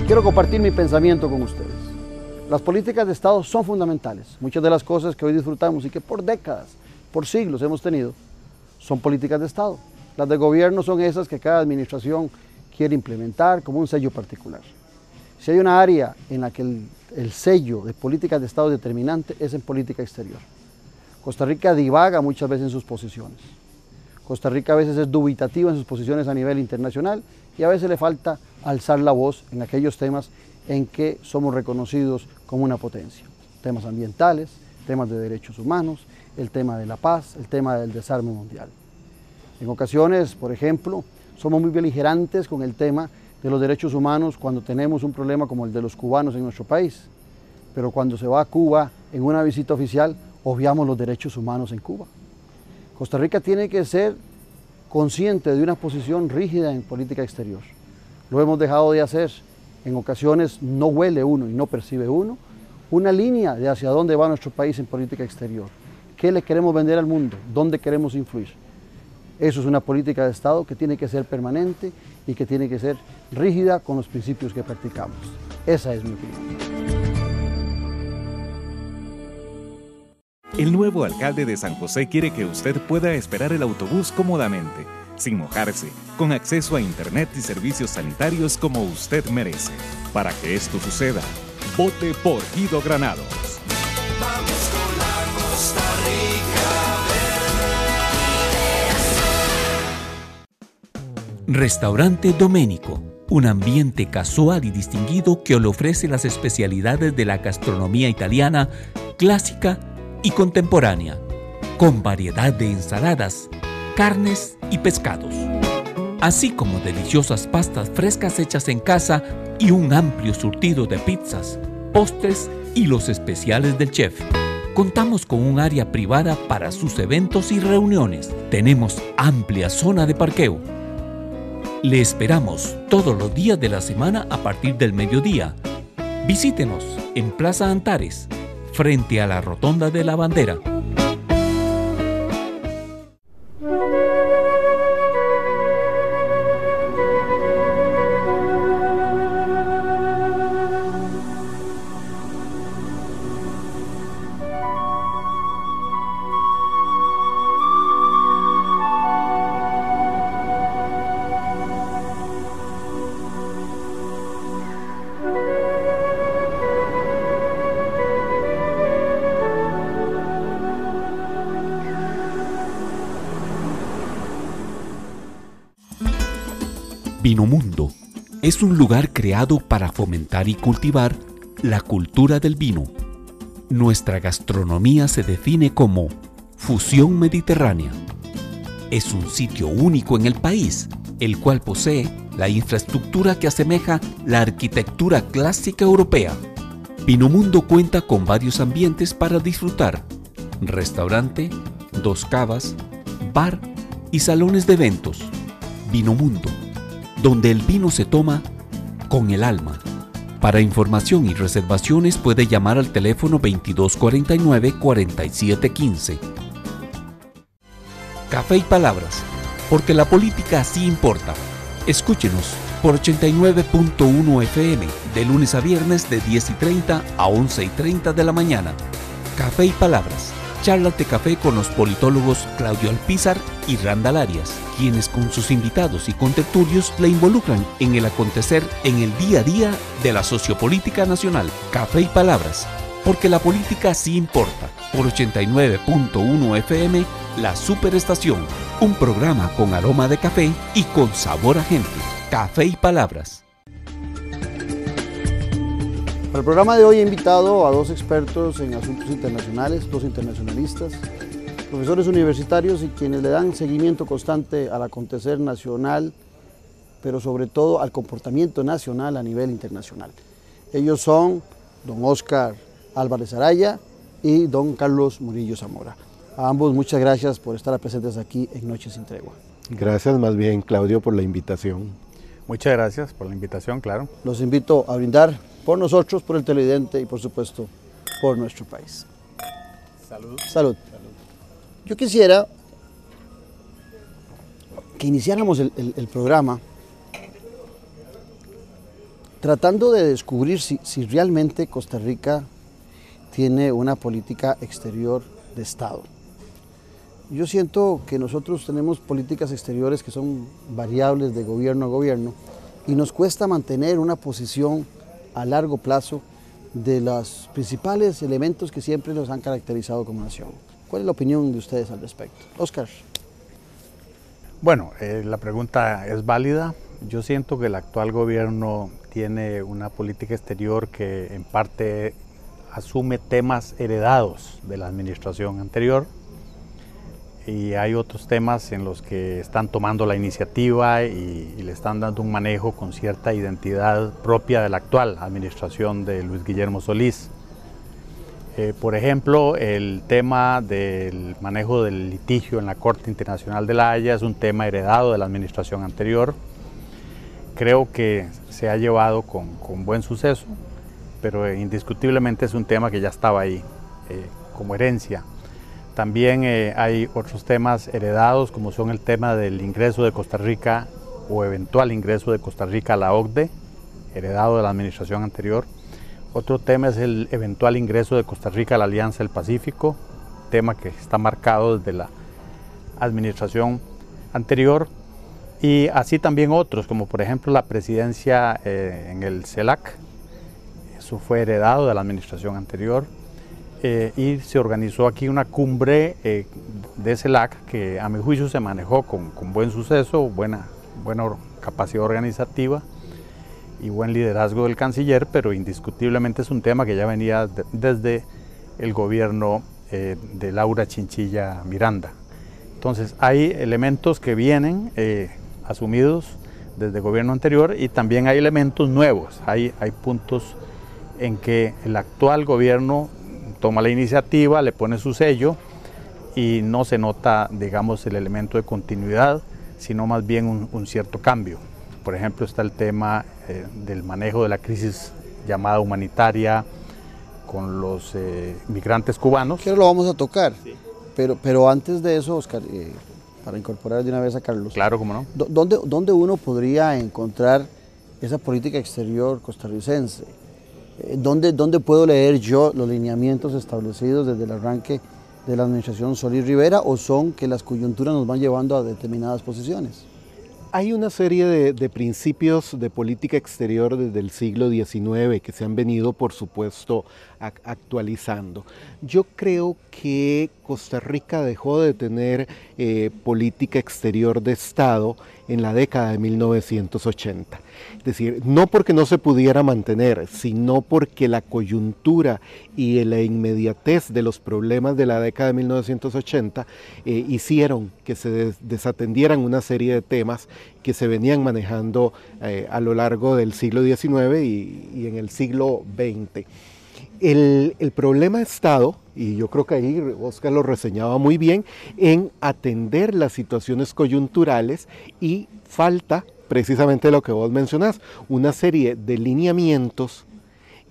Quiero compartir mi pensamiento con ustedes. Las políticas de Estado son fundamentales. Muchas de las cosas que hoy disfrutamos y que por décadas, por siglos hemos tenido, son políticas de Estado. Las de gobierno son esas que cada administración quiere implementar como un sello particular. Si hay una área en la que el sello de políticas de Estado es determinante, es en política exterior. Costa Rica divaga muchas veces en sus posiciones. Costa Rica a veces es dubitativa en sus posiciones a nivel internacional y a veces le falta alzar la voz en aquellos temas en que somos reconocidos como una potencia. Temas ambientales, temas de derechos humanos, el tema de la paz, el tema del desarme mundial. En ocasiones, por ejemplo, somos muy beligerantes con el tema de los derechos humanos cuando tenemos un problema como el de los cubanos en nuestro país. Pero cuando se va a Cuba en una visita oficial, obviamos los derechos humanos en Cuba. Costa Rica tiene que ser consciente de una posición rígida en política exterior. Lo hemos dejado de hacer. En ocasiones no huele uno y no percibe uno una línea de hacia dónde va nuestro país en política exterior. ¿Qué le queremos vender al mundo? ¿Dónde queremos influir? Eso es una política de Estado que tiene que ser permanente y que tiene que ser rígida con los principios que practicamos. Esa es mi opinión. El nuevo alcalde de San José quiere que usted pueda esperar el autobús cómodamente, sin mojarse, con acceso a internet y servicios sanitarios como usted merece. Para que esto suceda, vote por Guido Granados. Vamos con la Costa Rica. Restaurante Doménico, un ambiente casual y distinguido que le ofrece las especialidades de la gastronomía italiana, clásica y contemporánea, con variedad de ensaladas, carnes y pescados, así como deliciosas pastas frescas hechas en casa y un amplio surtido de pizzas, postres y los especiales del chef. Contamos con un área privada para sus eventos y reuniones. Tenemos amplia zona de parqueo. Le esperamos todos los días de la semana a partir del mediodía. Visítenos en Plaza Antares, frente a la Rotonda de la Bandera. Vinomundo es un lugar creado para fomentar y cultivar la cultura del vino. Nuestra gastronomía se define como fusión mediterránea. Es un sitio único en el país, el cual posee la infraestructura que asemeja la arquitectura clásica europea. Vinomundo cuenta con varios ambientes para disfrutar: restaurante, 2 cavas, bar y salones de eventos. Vinomundo, donde el vino se toma con el alma. Para información y reservaciones puede llamar al teléfono 2249-4715. Café y Palabras, porque la política sí importa. Escúchenos por 89.1 FM, de lunes a viernes de 10:30 a 11:30 de la mañana. Café y Palabras, charlas de café con los politólogos Claudio Alpizar y Randall Arias, quienes con sus invitados y contertulios la involucran en el acontecer en el día a día de la sociopolítica nacional. Café y Palabras, porque la política sí importa. Por 89.1 FM, La Superestación, un programa con aroma de café y con sabor a gente. Café y Palabras. Para el programa de hoy he invitado a 2 expertos en asuntos internacionales, 2 internacionalistas, profesores universitarios y quienes le dan seguimiento constante al acontecer nacional, pero sobre todo al comportamiento nacional a nivel internacional. Ellos son don Óscar Álvarez Araya y don Carlos Murillo Zamora. A ambos muchas gracias por estar presentes aquí en Noches sin Tregua. Gracias más bien, Claudio, por la invitación. Muchas gracias por la invitación, claro. Los invito a brindar por nosotros, por el televidente y por supuesto por nuestro país. Salud. Salud. Yo quisiera que iniciáramos el programa tratando de descubrir si realmente Costa Rica tiene una política exterior de Estado. Yo siento que nosotros tenemos políticas exteriores que son variables de gobierno a gobierno y nos cuesta mantener una posición a largo plazo de los principales elementos que siempre nos han caracterizado como nación. ¿Cuál es la opinión de ustedes al respecto? Oscar. Bueno, la pregunta es válida. Yo siento que el actual gobierno tiene una política exterior que en parte asume temas heredados de la administración anterior y hay otros temas en los que están tomando la iniciativa y le están dando un manejo con cierta identidad propia de la actual administración de Luis Guillermo Solís. Por ejemplo, el tema del manejo del litigio en la Corte Internacional de La Haya es un tema heredado de la administración anterior. Creo que se ha llevado con buen suceso, pero indiscutiblemente es un tema que ya estaba ahí como herencia. También hay otros temas heredados, como son el tema del ingreso de Costa Rica o eventual ingreso de Costa Rica a la OCDE, heredado de la administración anterior. Otro tema es el eventual ingreso de Costa Rica a la Alianza del Pacífico, tema que está marcado desde la administración anterior. Y así también otros, como por ejemplo la presidencia en el CELAC, eso fue heredado de la administración anterior. Y se organizó aquí una cumbre de CELAC que a mi juicio se manejó con buen suceso, buena capacidad organizativa y buen liderazgo del canciller, pero indiscutiblemente es un tema que ya venía desde el gobierno de Laura Chinchilla Miranda. Entonces hay elementos que vienen asumidos desde el gobierno anterior y también hay elementos nuevos, hay puntos en que el actual gobierno toma la iniciativa, le pone su sello y no se nota, digamos, el elemento de continuidad, sino más bien un cierto cambio. Por ejemplo, está el tema del manejo de la crisis llamada humanitaria con los migrantes cubanos. Que lo vamos a tocar, sí. pero antes de eso, Oscar, para incorporar de una vez a Carlos. Claro, cómo no. ¿Dónde uno podría encontrar esa política exterior costarricense? ¿Dónde puedo leer yo los lineamientos establecidos desde el arranque de la administración Solís Rivera o son que las coyunturas nos van llevando a determinadas posiciones? Hay una serie de principios de política exterior desde el siglo XIX que se han venido, por supuesto, actualizando. Yo creo que Costa Rica dejó de tener política exterior de Estado en la década de 1980. Es decir, no porque no se pudiera mantener, sino porque la coyuntura y la inmediatez de los problemas de la década de 1980 hicieron que se desatendieran una serie de temas que se venían manejando a lo largo del siglo XIX y en el siglo XX. El problema ha estado, y yo creo que ahí Oscar lo reseñaba muy bien, en atender las situaciones coyunturales y falta precisamente lo que vos mencionás, una serie de lineamientos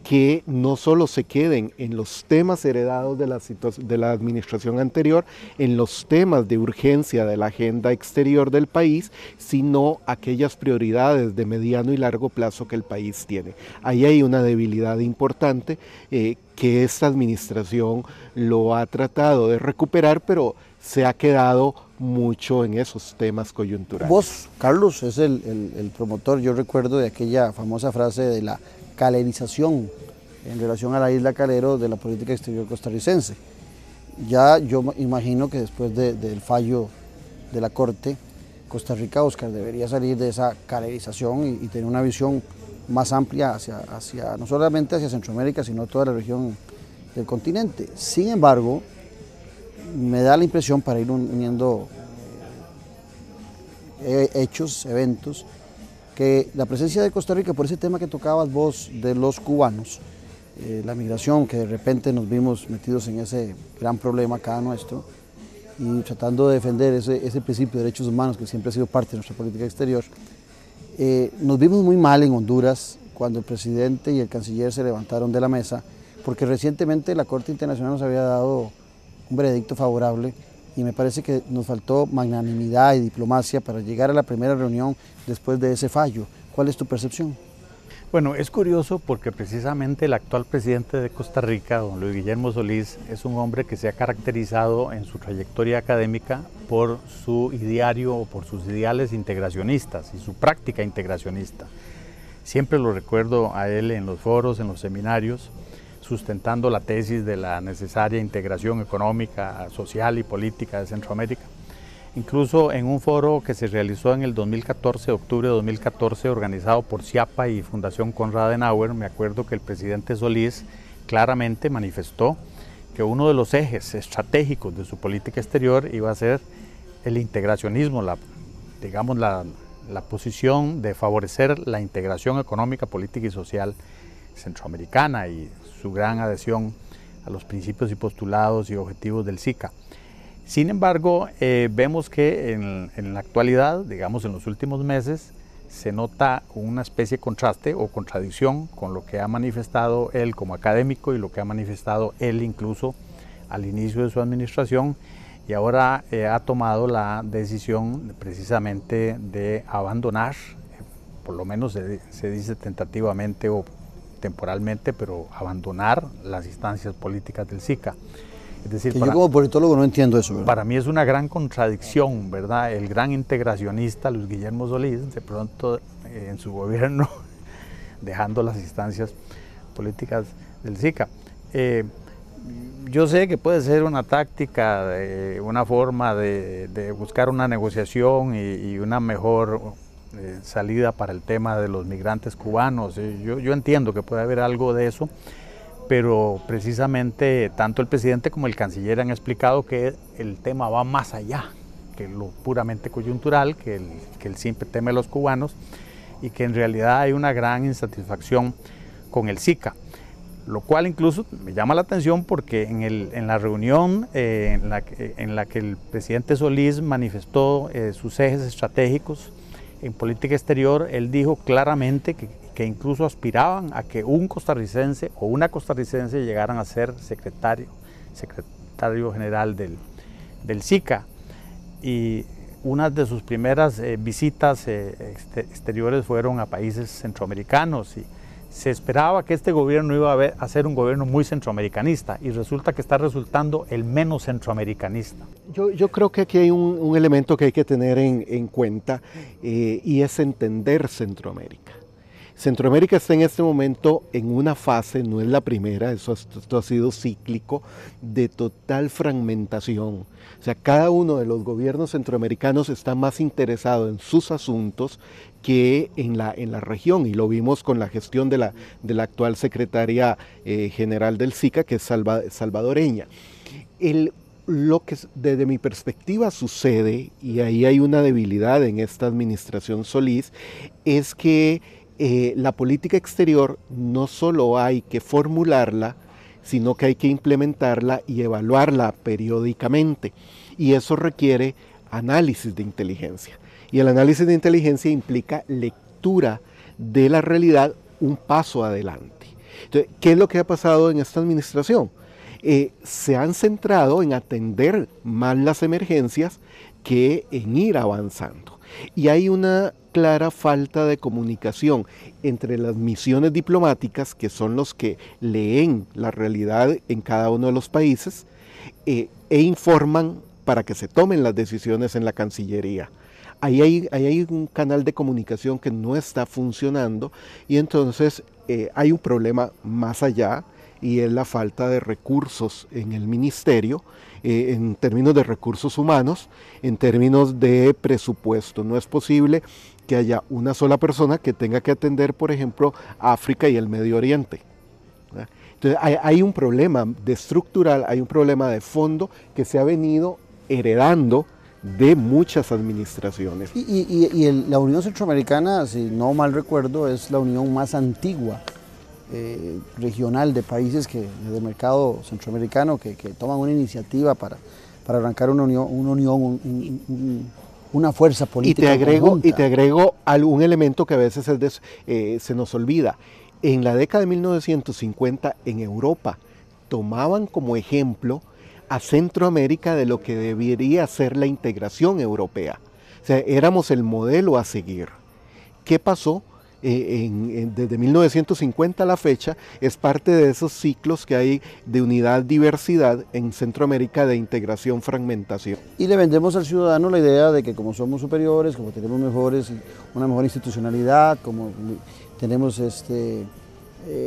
que no solo se queden en los temas heredados de la administración anterior, en los temas de urgencia de la agenda exterior del país, sino aquellas prioridades de mediano y largo plazo que el país tiene. Ahí hay una debilidad importante que esta administración lo ha tratado de recuperar, pero se ha quedado mucho en esos temas coyunturales. Vos, Carlos, es el promotor, yo recuerdo de aquella famosa frase de la calerización en relación a la isla Calero de la política exterior costarricense. Ya yo imagino que después del fallo de la Corte, Costa Rica, Oscar, debería salir de esa calerización y tener una visión más amplia hacia no solamente hacia Centroamérica, sino toda la región del continente. Sin embargo, me da la impresión, para ir uniendo hechos, eventos, que la presencia de Costa Rica, por ese tema que tocabas vos de los cubanos, la migración, que de repente nos vimos metidos en ese gran problema acá nuestro, y tratando de defender ese principio de derechos humanos que siempre ha sido parte de nuestra política exterior, nos vimos muy mal en Honduras cuando el presidente y el canciller se levantaron de la mesa, porque recientemente la Corte Internacional nos había dado un veredicto favorable y me parece que nos faltó magnanimidad y diplomacia para llegar a la primera reunión después de ese fallo. ¿Cuál es tu percepción? Bueno, es curioso porque precisamente el actual presidente de Costa Rica, don Luis Guillermo Solís, es un hombre que se ha caracterizado en su trayectoria académica por su ideario o por sus ideales integracionistas y su práctica integracionista. Siempre lo recuerdo a él en los foros, en los seminarios, sustentando la tesis de la necesaria integración económica, social y política de Centroamérica. Incluso en un foro que se realizó en el 2014, octubre de 2014, organizado por CIAPA y Fundación Konrad Adenauer, me acuerdo que el presidente Solís claramente manifestó que uno de los ejes estratégicos de su política exterior iba a ser el integracionismo, la posición de favorecer la integración económica, política y social centroamericana y su gran adhesión a los principios y postulados y objetivos del SICA. Sin embargo, vemos que en la actualidad, digamos en los últimos meses, se nota una especie de contraste o contradicción con lo que ha manifestado él como académico y lo que ha manifestado él incluso al inicio de su administración, y ahora ha tomado la decisión precisamente de abandonar, por lo menos se dice tentativamente o temporalmente, pero abandonar las instancias políticas del SICA. Es decir, yo como politólogo no entiendo eso, ¿verdad? Para mí es una gran contradicción, ¿verdad? El gran integracionista Luis Guillermo Solís, de pronto en su gobierno, dejando las instancias políticas del SICA. Yo sé que puede ser una táctica, una forma de buscar una negociación y una mejor salida para el tema de los migrantes cubanos. Yo entiendo que puede haber algo de eso, pero precisamente tanto el presidente como el canciller han explicado que el tema va más allá que lo puramente coyuntural, que el simple tema de los cubanos, y que en realidad hay una gran insatisfacción con el SICA, lo cual incluso me llama la atención porque en la reunión en la que el presidente Solís manifestó sus ejes estratégicos en política exterior, él dijo claramente que incluso aspiraban a que un costarricense o una costarricense llegaran a ser secretario general del SICA. Y una de sus primeras visitas exteriores fueron a países centroamericanos, y se esperaba que este gobierno iba a ser un gobierno muy centroamericanista, y resulta que está resultando el menos centroamericanista. Yo creo que aquí hay un elemento que hay que tener en cuenta, y es entender Centroamérica. Centroamérica está en este momento en una fase, no es la primera, esto ha sido cíclico, de total fragmentación. O sea, cada uno de los gobiernos centroamericanos está más interesado en sus asuntos que en la región, y lo vimos con la gestión de la actual secretaria general del SICA, que es salvadoreña. Lo que desde mi perspectiva sucede, y ahí hay una debilidad en esta administración Solís, es que la política exterior no solo hay que formularla, sino que hay que implementarla y evaluarla periódicamente. Y eso requiere análisis de inteligencia. Y el análisis de inteligencia implica lectura de la realidad un paso adelante. Entonces, ¿qué es lo que ha pasado en esta administración? Se han centrado en atender más las emergencias que en ir avanzando. Y hay una clara falta de comunicación entre las misiones diplomáticas, que son los que leen la realidad en cada uno de los países, e informan para que se tomen las decisiones en la Cancillería. Ahí hay un canal de comunicación que no está funcionando, y entonces hay un problema más allá, y es la falta de recursos en el ministerio, en términos de recursos humanos, en términos de presupuesto. No es posible que haya una sola persona que tenga que atender, por ejemplo, África y el Medio Oriente. Entonces hay un problema estructural, hay un problema de fondo que se ha venido heredando de muchas administraciones. La Unión Centroamericana, si no mal recuerdo, es la unión más antigua regional de países del mercado centroamericano que toman una iniciativa para arrancar una unión, una fuerza política. Y te agrego algún elemento que a veces se nos olvida. En la década de 1950 en Europa tomaban como ejemplo a Centroamérica de lo que debería ser la integración europea. O sea, éramos el modelo a seguir. ¿Qué pasó? desde 1950 a la fecha, es parte de esos ciclos que hay de unidad-diversidad en Centroamérica, de integración-fragmentación. Y le vendemos al ciudadano la idea de que como somos superiores, como tenemos una mejor institucionalidad, como tenemos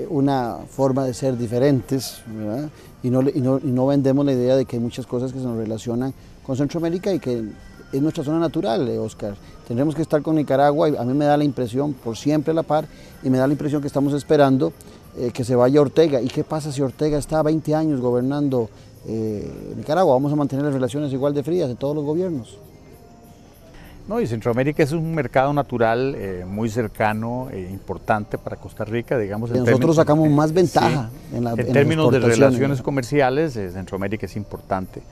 una forma de ser diferentes, ¿verdad? Y no vendemos la idea de que hay muchas cosas que se nos relacionan con Centroamérica y que es nuestra zona natural, Oscar. Tendremos que estar con Nicaragua y a mí me da la impresión, por siempre a la par, y me da la impresión que estamos esperando que se vaya Ortega. ¿Y qué pasa si Ortega está 20 años gobernando Nicaragua? Vamos a mantener las relaciones igual de frías de todos los gobiernos. No, y Centroamérica es un mercado natural muy cercano e importante para Costa Rica, digamos. Nosotros sacamos más ventaja en términos de relaciones comerciales, Centroamérica es importante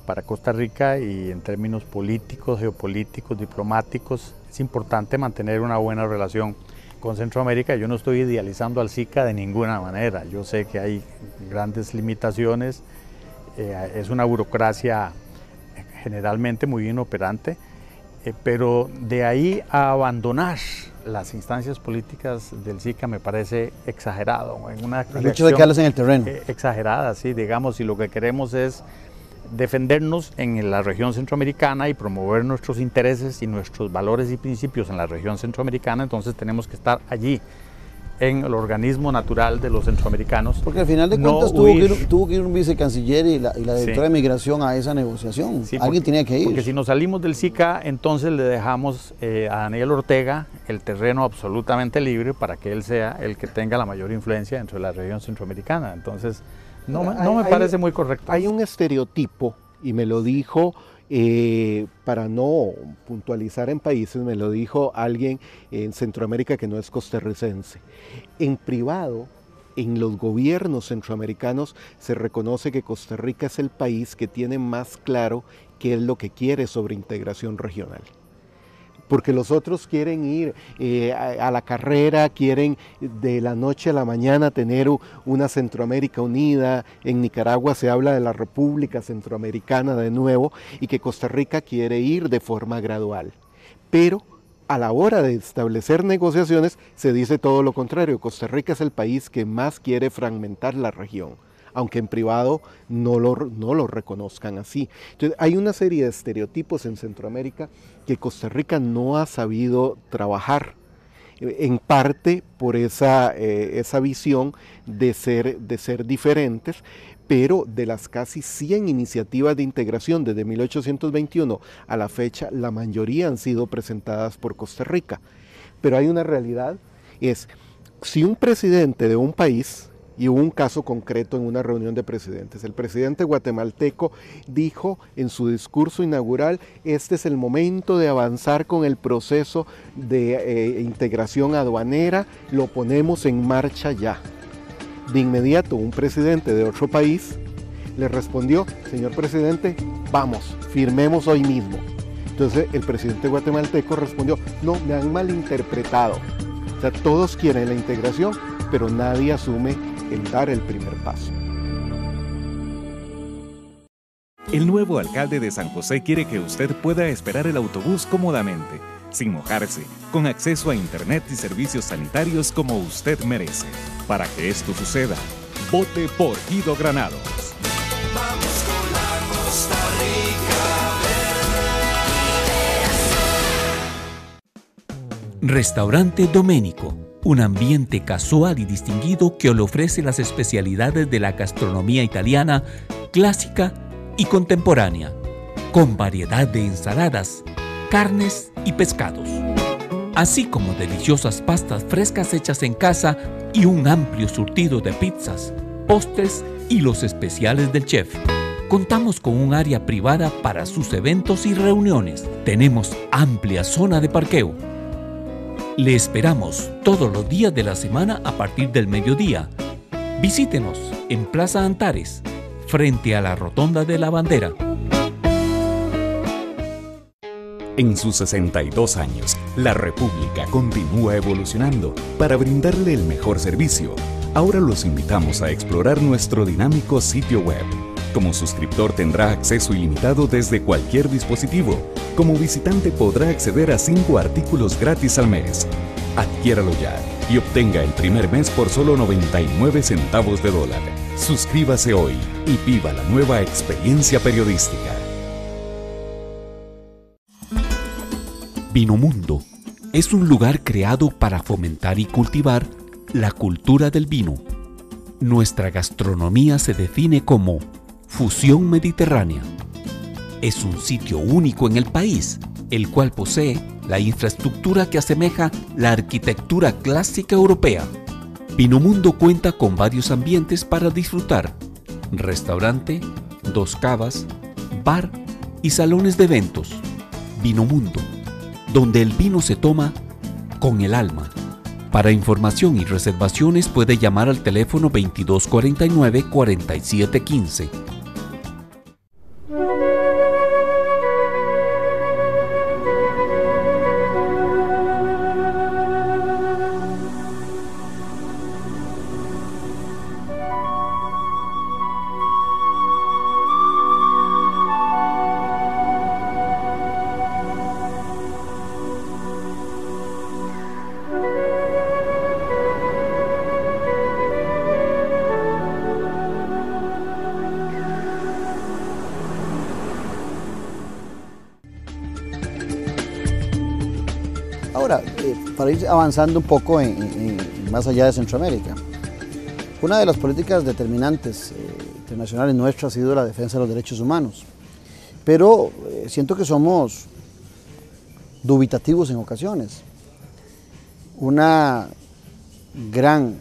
para Costa Rica, y en términos políticos, geopolíticos, diplomáticos, es importante mantener una buena relación con Centroamérica. Yo no estoy idealizando al SICA de ninguna manera, yo sé que hay grandes limitaciones, es una burocracia generalmente muy inoperante, pero de ahí a abandonar las instancias políticas del SICA me parece exagerado. El hecho de que hablas en el terreno. Exagerada, sí, digamos, si lo que queremos es defendernos en la región centroamericana y promover nuestros intereses y nuestros valores y principios en la región centroamericana, entonces tenemos que estar allí, en el organismo natural de los centroamericanos. Porque al final de cuentas tuvo que ir un vicecanciller y la directora de migración a esa negociación. Sí, alguien tenía que ir. Porque si nos salimos del SICA, entonces le dejamos a Daniel Ortega el terreno absolutamente libre para que él sea el que tenga la mayor influencia dentro de la región centroamericana. Entonces, no me parece muy correcto. Hay un estereotipo, y me lo dijo, para no puntualizar en países, me lo dijo alguien en Centroamérica que no es costarricense. En privado, en los gobiernos centroamericanos se reconoce que Costa Rica es el país que tiene más claro qué es lo que quiere sobre integración regional. Porque los otros quieren ir a la carrera, quieren de la noche a la mañana tener una Centroamérica unida. En Nicaragua se habla de la República Centroamericana de nuevo, y que Costa Rica quiere ir de forma gradual. Pero a la hora de establecer negociaciones se dice todo lo contrario. Costa Rica es el país que más quiere fragmentar la región, aunque en privado no lo reconozcan así. Entonces, hay una serie de estereotipos en Centroamérica que Costa Rica no ha sabido trabajar, en parte por esa visión de ser diferentes, pero de las casi 100 iniciativas de integración desde 1821 a la fecha, la mayoría han sido presentadas por Costa Rica. Pero hay una realidad, es si un presidente de un país, y hubo un caso concreto en una reunión de presidentes. El presidente guatemalteco dijo en su discurso inaugural: este es el momento de avanzar con el proceso de integración aduanera, lo ponemos en marcha ya. De inmediato, un presidente de otro país le respondió: señor presidente, vamos, firmemos hoy mismo. Entonces el presidente guatemalteco respondió: no, me han malinterpretado. O sea, todos quieren la integración, pero nadie asume el dar el primer paso. El nuevo alcalde de San José quiere que usted pueda esperar el autobús cómodamente, sin mojarse, con acceso a internet y servicios sanitarios como usted merece. Para que esto suceda, vote por Guido Granados. Vamos con la Costa Rica. Restaurante Doménico, un ambiente casual y distinguido que le ofrece las especialidades de la gastronomía italiana clásica y contemporánea, con variedad de ensaladas, carnes y pescados, así como deliciosas pastas frescas hechas en casa y un amplio surtido de pizzas, postres y los especiales del chef. Contamos con un área privada para sus eventos y reuniones. Tenemos amplia zona de parqueo. Le esperamos todos los días de la semana a partir del mediodía. Visítenos en Plaza Antares, frente a la Rotonda de la Bandera. En sus 62 años, la República continúa evolucionando para brindarle el mejor servicio. Ahora los invitamos a explorar nuestro dinámico sitio web. Como suscriptor tendrá acceso ilimitado desde cualquier dispositivo. Como visitante podrá acceder a 5 artículos gratis al mes. Adquiéralo ya y obtenga el primer mes por solo 99 centavos de dólar. Suscríbase hoy y viva la nueva experiencia periodística. Vinomundo es un lugar creado para fomentar y cultivar la cultura del vino. Nuestra gastronomía se define como fusión mediterránea. Es un sitio único en el país, el cual posee la infraestructura que asemeja la arquitectura clásica europea. Vinomundo cuenta con varios ambientes para disfrutar: restaurante, 2 cavas, bar y salones de eventos. Vinomundo, donde el vino se toma con el alma. Para información y reservaciones puede llamar al teléfono 2249-4715. Ahora, para ir avanzando un poco más allá de Centroamérica, una de las políticas determinantes internacionales nuestras ha sido la defensa de los derechos humanos, pero siento que somos dubitativos en ocasiones. Una gran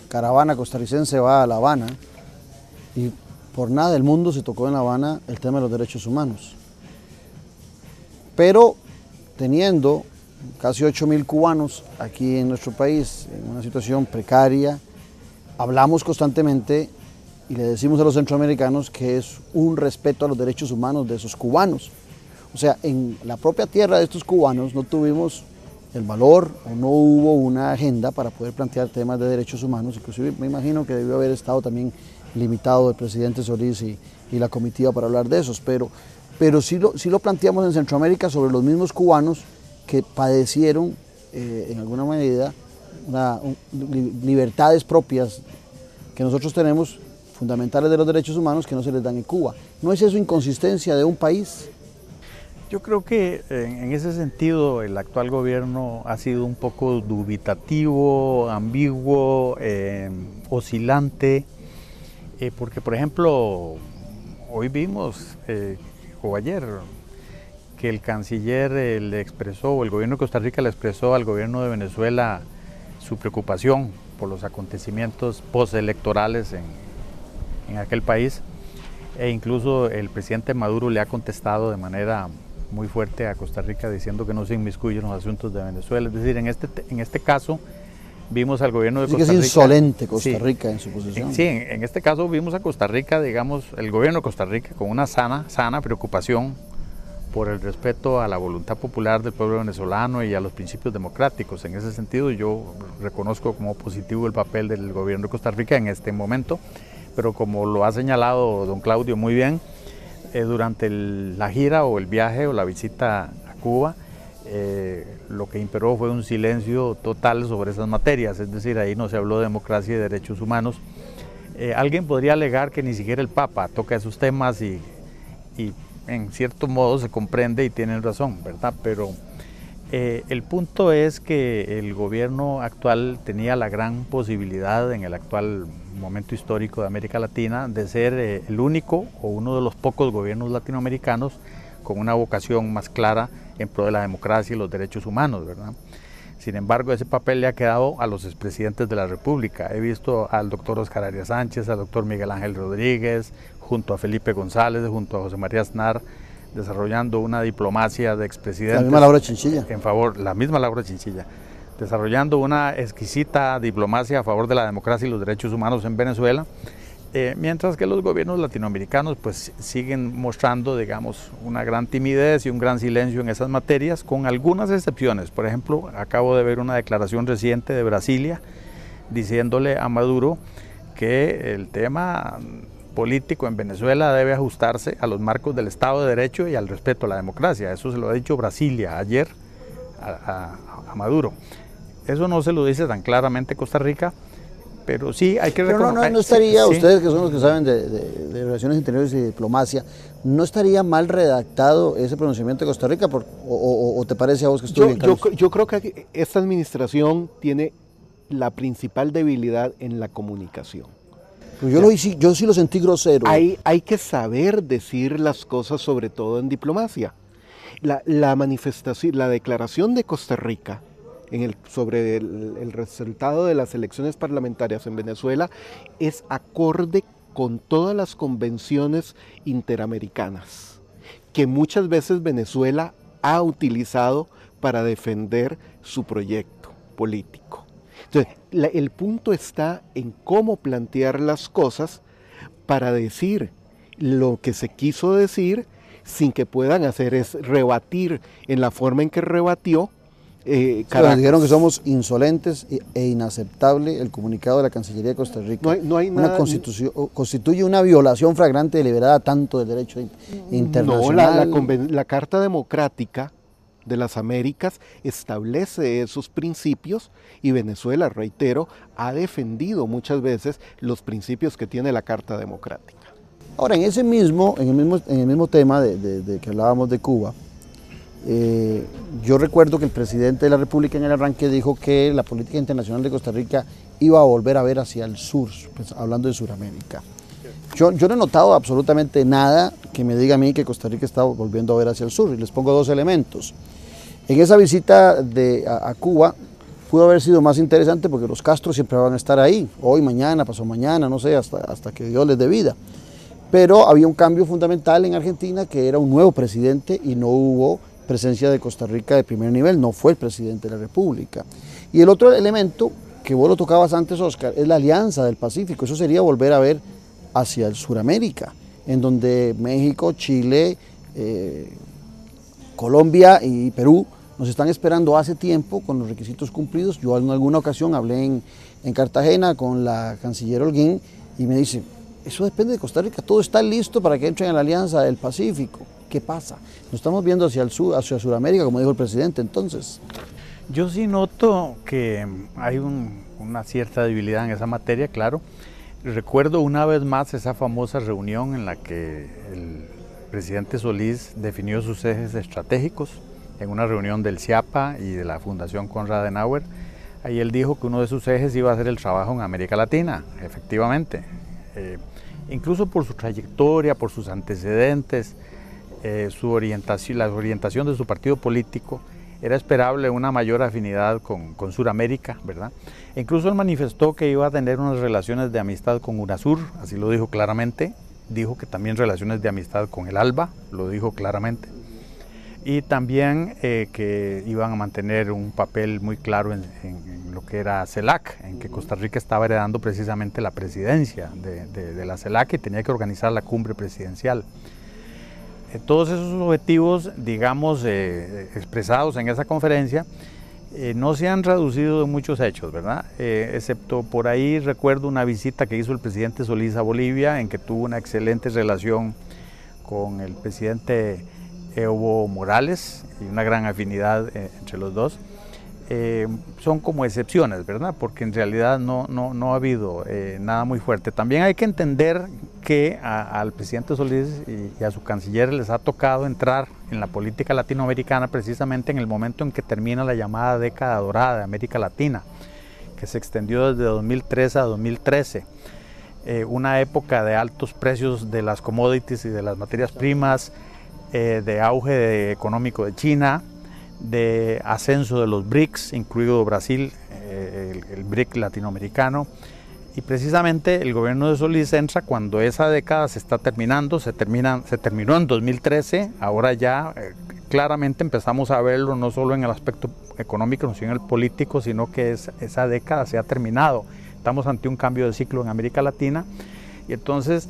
caravana costarricense va a La Habana y por nada del mundo se tocó en La Habana el tema de los derechos humanos. Pero teniendo casi 8.000 cubanos aquí en nuestro país, en una situación precaria, hablamos constantemente y le decimos a los centroamericanos que es un respeto a los derechos humanos de esos cubanos. O sea, en la propia tierra de estos cubanos no tuvimos el valor o no hubo una agenda para poder plantear temas de derechos humanos. Inclusive me imagino que debió haber estado también limitado el presidente Solís y la comitiva para hablar de esos, pero sí lo planteamos en Centroamérica sobre los mismos cubanos que padecieron en alguna medida libertades propias que nosotros tenemos, fundamentales de los derechos humanos, que no se les dan en Cuba. ¿No es eso inconsistencia de un país? Yo creo que en ese sentido el actual gobierno ha sido un poco dubitativo, ambiguo, oscilante, porque por ejemplo hoy vimos, o ayer, que el canciller le expresó, o el gobierno de Costa Rica le expresó al gobierno de Venezuela su preocupación por los acontecimientos postelectorales en aquel país, e incluso el presidente Maduro le ha contestado de manera muy fuerte a Costa Rica diciendo que no se inmiscuye en los asuntos de Venezuela. Es decir, en este caso vimos al gobierno de Costa Rica. Es insolente Costa Rica en su posición. Sí, en este caso vimos a Costa Rica, digamos, el gobierno de Costa Rica con una sana preocupación por el respeto a la voluntad popular del pueblo venezolano y a los principios democráticos. En ese sentido yo reconozco como positivo el papel del gobierno de Costa Rica en este momento, pero como lo ha señalado don Claudio muy bien, durante la gira o el viaje o la visita a Cuba, lo que imperó fue un silencio total sobre esas materias, es decir, ahí no se habló de democracia y derechos humanos. Alguien podría alegar que ni siquiera el Papa toca esos temas y en cierto modo se comprende y tienen razón, ¿verdad? Pero el punto es que el gobierno actual tenía la gran posibilidad en el actual momento histórico de América Latina de ser el único o uno de los pocos gobiernos latinoamericanos con una vocación más clara en pro de la democracia y los derechos humanos, ¿verdad? Sin embargo, ese papel le ha quedado a los expresidentes de la República. He visto al doctor Oscar Arias Sánchez, al doctor Miguel Ángel Rodríguez, junto a Felipe González, junto a José María Aznar, desarrollando una diplomacia de expresidentes. La misma Laura Chinchilla. La misma Laura Chinchilla, desarrollando una exquisita diplomacia a favor de la democracia y los derechos humanos en Venezuela, mientras que los gobiernos latinoamericanos pues siguen mostrando, digamos, una gran timidez y un gran silencio en esas materias, con algunas excepciones. Por ejemplo, acabo de ver una declaración reciente de Brasilia diciéndole a Maduro que el tema político en Venezuela debe ajustarse a los marcos del Estado de Derecho y al respeto a la democracia. Eso se lo ha dicho Brasilia ayer a Maduro. Eso no se lo dice tan claramente Costa Rica, pero sí hay que reconocer. Pero no estaría, ustedes que son los que saben de relaciones interiores y diplomacia, ¿no estaría mal redactado ese pronunciamiento de Costa Rica? ¿O te parece a vos que estoy bien, Carlos? Yo creo que esta administración tiene la principal debilidad en la comunicación. Pues yo sí lo sentí grosero. Hay que saber decir las cosas, sobre todo en diplomacia. La manifestación, la declaración de Costa Rica sobre el resultado de las elecciones parlamentarias en Venezuela es acorde con todas las convenciones interamericanas que muchas veces Venezuela ha utilizado para defender su proyecto político. Entonces, el punto está en cómo plantear las cosas para decir lo que se quiso decir sin que puedan hacer es rebatir en la forma en que rebatió. Dijeron que somos insolentes e inaceptable el comunicado de la Cancillería de Costa Rica. No hay nada, constituye una violación flagrante y deliberada tanto del derecho internacional. No, la Carta Democrática de las Américas establece esos principios y Venezuela, reitero, ha defendido muchas veces los principios que tiene la Carta Democrática. Ahora, en el mismo tema de que hablábamos de Cuba, yo recuerdo que el presidente de la República en el arranque dijo que la política internacional de Costa Rica iba a volver a ver hacia el sur, pues, hablando de Sudamérica. Yo no he notado absolutamente nada que me diga a mí que Costa Rica está volviendo a ver hacia el sur, y les pongo dos elementos. En esa visita a Cuba pudo haber sido más interesante porque los Castro siempre van a estar ahí, hoy, mañana, pasado mañana, no sé, hasta que Dios les dé vida. Pero había un cambio fundamental en Argentina, que era un nuevo presidente y no hubo presencia de Costa Rica de primer nivel, no fue el presidente de la República. Y el otro elemento, que vos lo tocabas antes, Oscar, es la Alianza del Pacífico. Eso sería volver a ver hacia el Suramérica, en donde México, Chile, Colombia y Perú nos están esperando hace tiempo con los requisitos cumplidos. Yo en alguna ocasión hablé en Cartagena con la canciller Holguín y me dice, eso depende de Costa Rica, todo está listo para que entren a la Alianza del Pacífico. ¿Qué pasa? Nos estamos viendo hacia el sur, hacia Sudamérica, como dijo el presidente entonces. Yo sí noto que hay una cierta debilidad en esa materia, claro. Recuerdo una vez más esa famosa reunión en la que el presidente Solís definió sus ejes estratégicos en una reunión del CIAPA y de la Fundación Konrad Adenauer. Ahí él dijo que uno de sus ejes iba a ser el trabajo en América Latina, efectivamente. Incluso por su trayectoria, por sus antecedentes, la orientación de su partido político, era esperable una mayor afinidad con Sudamérica, ¿verdad? E incluso él manifestó que iba a tener unas relaciones de amistad con UNASUR, así lo dijo claramente. Dijo que también relaciones de amistad con el ALBA, lo dijo claramente. Y también que iban a mantener un papel muy claro en lo que era CELAC, en que Costa Rica estaba heredando precisamente la presidencia de la CELAC y tenía que organizar la cumbre presidencial. Todos esos objetivos, digamos, expresados en esa conferencia, no se han reducido en muchos hechos, ¿verdad? Excepto por ahí recuerdo una visita que hizo el presidente Solís a Bolivia, en que tuvo una excelente relación con el presidente Evo Morales y una gran afinidad entre los dos. Son como excepciones, ¿verdad? Porque en realidad no ha habido nada muy fuerte. También hay que entender que al presidente Solís y a su canciller les ha tocado entrar en la política latinoamericana precisamente en el momento en que termina la llamada década dorada de América Latina, que se extendió desde 2003 a 2013. Una época de altos precios de las commodities y de las materias primas, de auge económico de China, de ascenso de los BRICS, incluido Brasil, el BRIC latinoamericano, y precisamente el gobierno de Solís entra cuando esa década se está terminando, se terminó en 2013, ahora ya claramente empezamos a verlo no solo en el aspecto económico, sino en el político, sino que esa década se ha terminado, estamos ante un cambio de ciclo en América Latina, y entonces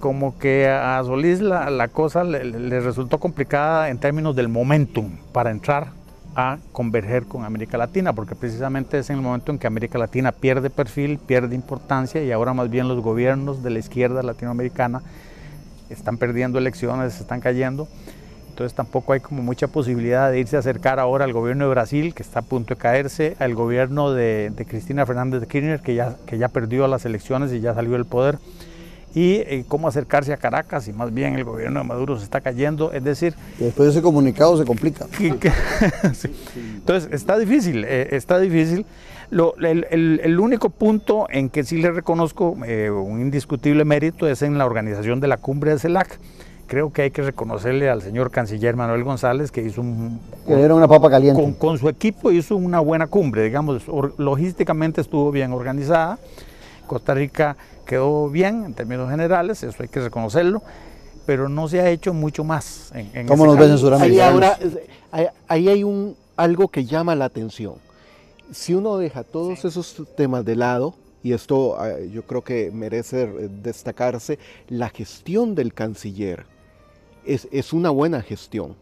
como que a Solís la cosa le resultó complicada en términos del momentum para entrar a converger con América Latina, porque precisamente es en el momento en que América Latina pierde perfil, pierde importancia, y ahora más bien los gobiernos de la izquierda latinoamericana están perdiendo elecciones, están cayendo, entonces tampoco hay como mucha posibilidad de irse a acercar ahora al gobierno de Brasil, que está a punto de caerse, al gobierno de Cristina Fernández de Kirchner, que ya perdió las elecciones y ya salió del poder, y cómo acercarse a Caracas, y más bien el gobierno de Maduro se está cayendo, es decir... Y después de ese comunicado se complica. Sí. Entonces está difícil, está difícil. El único punto en que sí le reconozco un indiscutible mérito es en la organización de la cumbre de CELAC. Creo que hay que reconocerle al señor canciller Manuel González que hizo que era una papa caliente. Con su equipo hizo una buena cumbre, digamos, logísticamente estuvo bien organizada. Costa Rica quedó bien en términos generales, eso hay que reconocerlo, pero no se ha hecho mucho más. ¿Cómo nos ves en Sudamérica? Ahí hay algo que llama la atención. Si uno deja todos esos temas de lado, y esto yo creo que merece destacarse, la gestión del canciller es una buena gestión.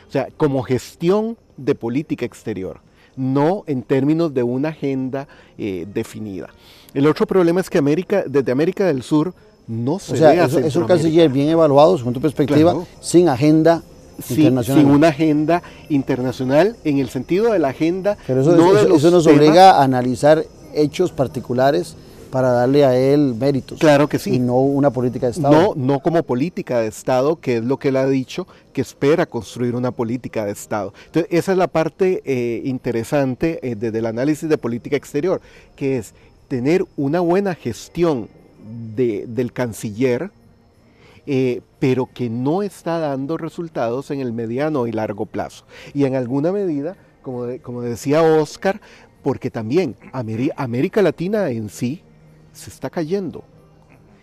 O sea, como gestión de política exterior, no en términos de una agenda definida. El otro problema es que desde América del Sur no se ve a es un canciller bien evaluado, según tu perspectiva, claro, sin agenda internacional. Sin una agenda internacional, en el sentido de la agenda. Pero eso nos obliga a analizar hechos particulares para darle a él méritos. Claro que sí. Y no una política de Estado. No como política de Estado, que es lo que él ha dicho, que espera construir una política de Estado. Entonces, esa es la parte interesante desde el análisis de política exterior, que es tener una buena gestión del canciller, pero que no está dando resultados en el mediano y largo plazo. Y en alguna medida, como decía Oscar, porque también América Latina en sí se está cayendo.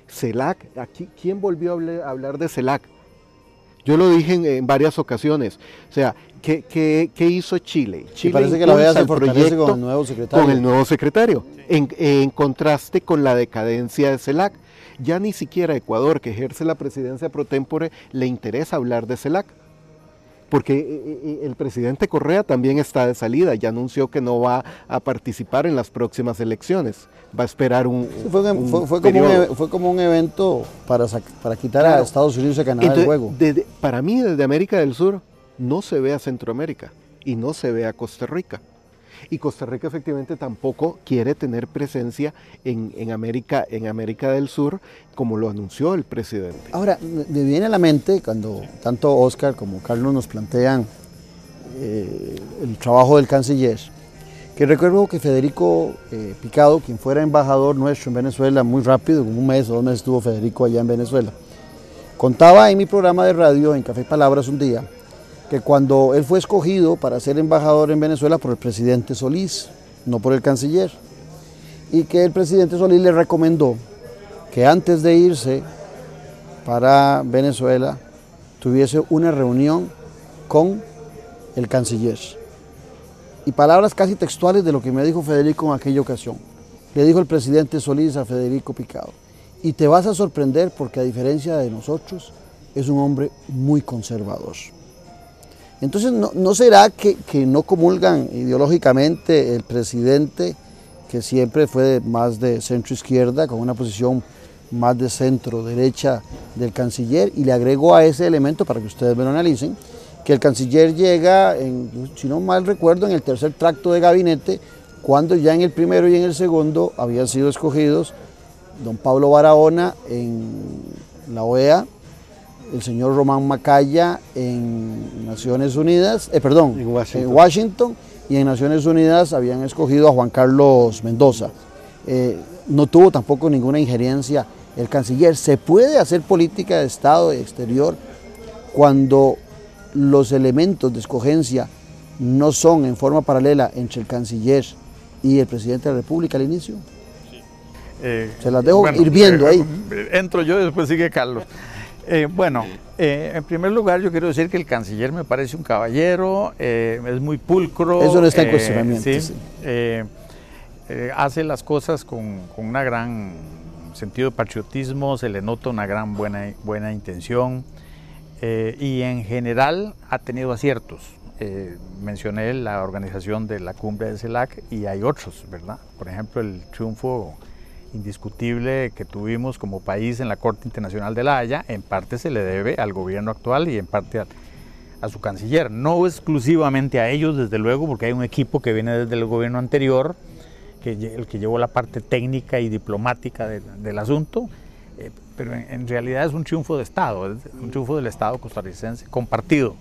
CELAC, aquí, ¿quién volvió a hablar de CELAC? Yo lo dije en varias ocasiones. O sea, ¿qué hizo Chile? Chile parece que la OEA se fortalece con el nuevo secretario. Con el nuevo secretario, en contraste con la decadencia de CELAC. Ya ni siquiera a Ecuador, que ejerce la presidencia pro tempore, le interesa hablar de CELAC. Porque el presidente Correa también está de salida, ya anunció que no va a participar en las próximas elecciones, va a esperar fue como un evento para quitar a Estados Unidos y a Canadá del juego. Para mí, desde América del Sur, no se ve a Centroamérica y no se ve a Costa Rica. Y Costa Rica efectivamente tampoco quiere tener presencia en América del Sur, como lo anunció el presidente. Ahora, me viene a la mente, cuando tanto Oscar como Carlos nos plantean el trabajo del canciller, que recuerdo que Federico Picado, quien fuera embajador nuestro en Venezuela, muy rápido, como un mes o 2 meses estuvo Federico allá en Venezuela, contaba en mi programa de radio, en Café y Palabras un día, que cuando él fue escogido para ser embajador en Venezuela por el presidente Solís, no por el canciller, y que el presidente Solís le recomendó que antes de irse para Venezuela tuviese una reunión con el canciller. Y palabras casi textuales de lo que me dijo Federico en aquella ocasión. Le dijo el presidente Solís a Federico Picado: y te vas a sorprender porque a diferencia de nosotros, es un hombre muy conservador. Entonces, ¿no será que no comulgan ideológicamente el presidente, que siempre fue más de centro-izquierda, con una posición más de centro-derecha del canciller? Y le agrego a ese elemento, para que ustedes me lo analicen, que el canciller llega, si no mal recuerdo, en el tercer tracto de gabinete, cuando ya en el primero y en el segundo habían sido escogidos don Pablo Barahona en la OEA, el señor Román Macaya en Naciones Unidas, en Washington, y en Naciones Unidas habían escogido a Juan Carlos Mendoza. No tuvo tampoco ninguna injerencia el canciller. ¿Se puede hacer política de Estado y exterior cuando los elementos de escogencia no son en forma paralela entre el canciller y el presidente de la República al inicio? Se las dejo ir viendo ahí. Entro yo y después sigue Carlos. En primer lugar yo quiero decir que el canciller me parece un caballero, es muy pulcro. Eso no está en cuestionamiento. Sí. Hace las cosas con una gran sentido de patriotismo, se le nota una gran buena intención, y en general ha tenido aciertos. Mencioné la organización de la cumbre de CELAC y hay otros, ¿verdad? Por ejemplo, el triunfo indiscutible que tuvimos como país en la Corte Internacional de La Haya, en parte se le debe al gobierno actual y en parte a su canciller, no exclusivamente a ellos, desde luego, porque hay un equipo que viene desde el gobierno anterior, el que llevó la parte técnica y diplomática del asunto, pero en realidad es un triunfo de Estado, es un triunfo del Estado costarricense compartido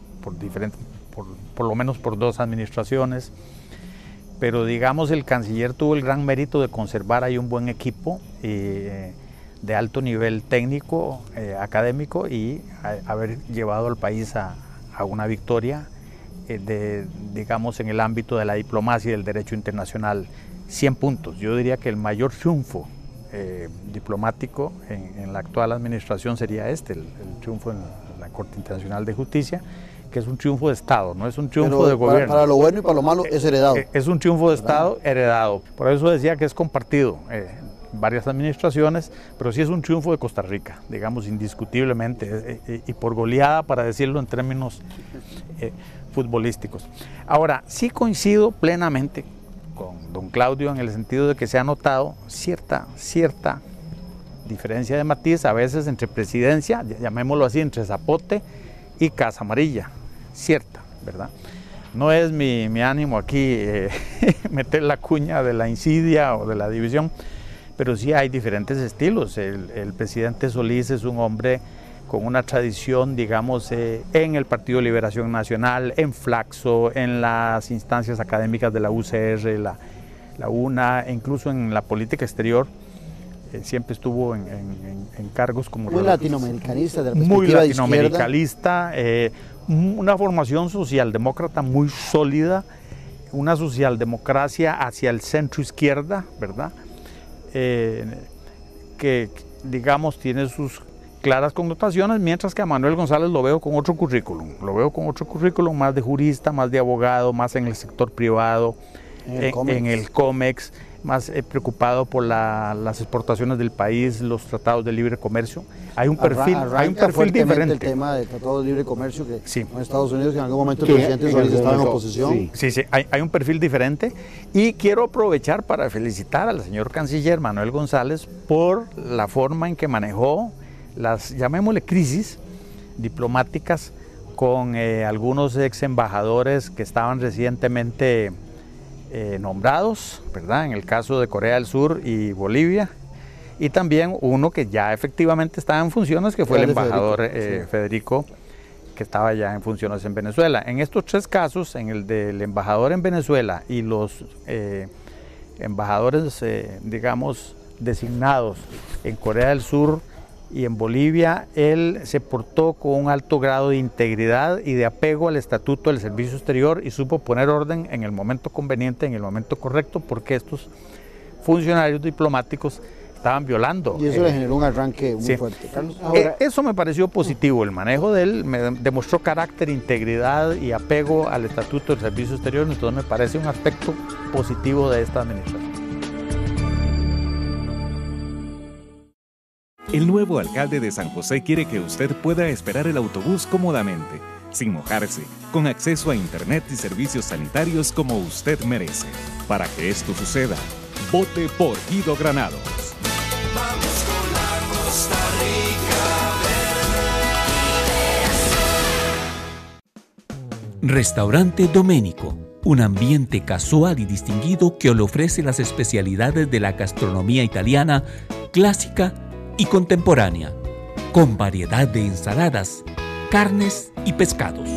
por lo menos por 2 administraciones, pero digamos el canciller tuvo el gran mérito de conservar ahí un buen equipo de alto nivel técnico, académico, y haber llevado al país a una victoria digamos en el ámbito de la diplomacia y del derecho internacional. 100 puntos, yo diría que el mayor triunfo diplomático en la actual administración sería el triunfo en la Corte Internacional de Justicia, que es un triunfo de Estado, no es un triunfo de gobierno. Para lo bueno y para lo malo es heredado. Es un triunfo de Estado heredado, por eso decía que es compartido varias administraciones, pero sí es un triunfo de Costa Rica, digamos indiscutiblemente, y por goleada, para decirlo en términos futbolísticos. Ahora, sí coincido plenamente con don Claudio en el sentido de que se ha notado cierta diferencia de matiz a veces entre presidencia, llamémoslo así, entre Zapote y Casa Amarilla, cierta, ¿verdad? No es mi ánimo aquí meter la cuña de la insidia o de la división, pero sí hay diferentes estilos. El presidente Solís es un hombre con una tradición, digamos, en el Partido de Liberación Nacional, en Flaxo, en las instancias académicas de la UCR, la UNA, e incluso en la política exterior. Siempre estuvo en cargos como... Muy latinoamericanista, de la muy perspectiva latinoamericanista, una formación socialdemócrata muy sólida, una socialdemocracia hacia el centro izquierda, ¿verdad? Que, digamos, tiene sus claras connotaciones, mientras que a Manuel González lo veo con otro currículum, más de jurista, más de abogado, más en el sector privado, en el COMEX, más preocupado por las exportaciones del país, los tratados de libre comercio. Hay un perfil diferente. El tema del tratado de libre comercio que sí, en Estados Unidos, que en algún momento el presidente Solís estaba en oposición. Sí, hay un perfil diferente, y quiero aprovechar para felicitar al señor canciller Manuel González por la forma en que manejó las, llamémosle, crisis diplomáticas con algunos ex embajadores que estaban recientemente nombrados, ¿verdad? En el caso de Corea del Sur y Bolivia, y también uno que ya efectivamente estaba en funciones, que fue el embajador Federico, que estaba ya en funciones en Venezuela. En estos 3 casos, en el del embajador en Venezuela y los embajadores, digamos, designados en Corea del Sur y en Bolivia, él se portó con un alto grado de integridad y de apego al estatuto del servicio exterior, y supo poner orden en el momento conveniente, en el momento correcto, porque estos funcionarios diplomáticos estaban violando. Y eso le generó un arranque muy fuerte. Carlos. Ahora, eso me pareció positivo, el manejo de él me demostró carácter, integridad y apego al estatuto del servicio exterior, entonces me parece un aspecto positivo de esta administración. El nuevo alcalde de San José quiere que usted pueda esperar el autobús cómodamente, sin mojarse, con acceso a internet y servicios sanitarios como usted merece. Para que esto suceda, vote por Guido Granados. Vamos con la Costa Rica. Restaurante Doménico, un ambiente casual y distinguido que le ofrece las especialidades de la gastronomía italiana clásica y contemporánea, con variedad de ensaladas, carnes y pescados,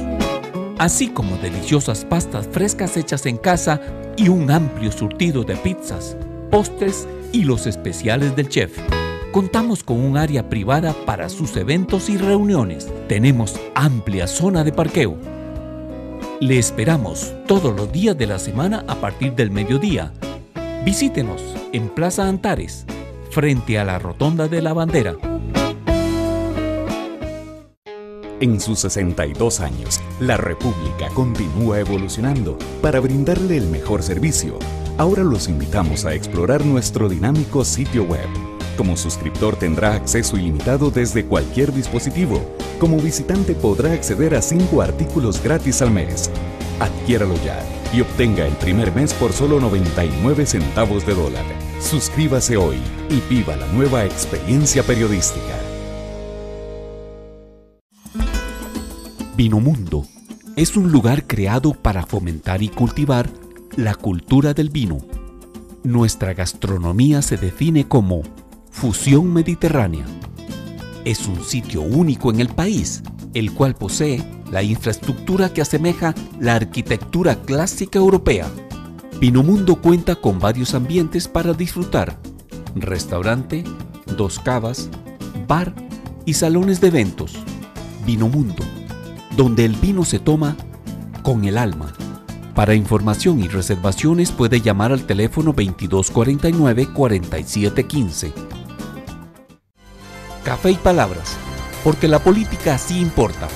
así como deliciosas pastas frescas hechas en casa y un amplio surtido de pizzas, postres y los especiales del chef. Contamos con un área privada para sus eventos y reuniones. Tenemos amplia zona de parqueo. Le esperamos todos los días de la semana a partir del mediodía. Visítenos en Plaza Antares, frente a la Rotonda de la Bandera. En sus 62 años, la República continúa evolucionando para brindarle el mejor servicio. Ahora los invitamos a explorar nuestro dinámico sitio web. Como suscriptor tendrá acceso ilimitado desde cualquier dispositivo. Como visitante podrá acceder a 5 artículos gratis al mes. Adquiéralo ya y obtenga el primer mes por solo 99 centavos de dólar. Suscríbase hoy y viva la nueva experiencia periodística. Vinomundo, es un lugar creado para fomentar y cultivar la cultura del vino. Nuestra gastronomía se define como fusión mediterránea. Es un sitio único en el país, el cual posee la infraestructura que asemeja la arquitectura clásica europea. Vinomundo cuenta con varios ambientes para disfrutar: restaurante, 2 cavas, bar y salones de eventos. Vinomundo, donde el vino se toma con el alma. Para información y reservaciones puede llamar al teléfono 2249-4715. Café y Palabras, porque la política sí importa.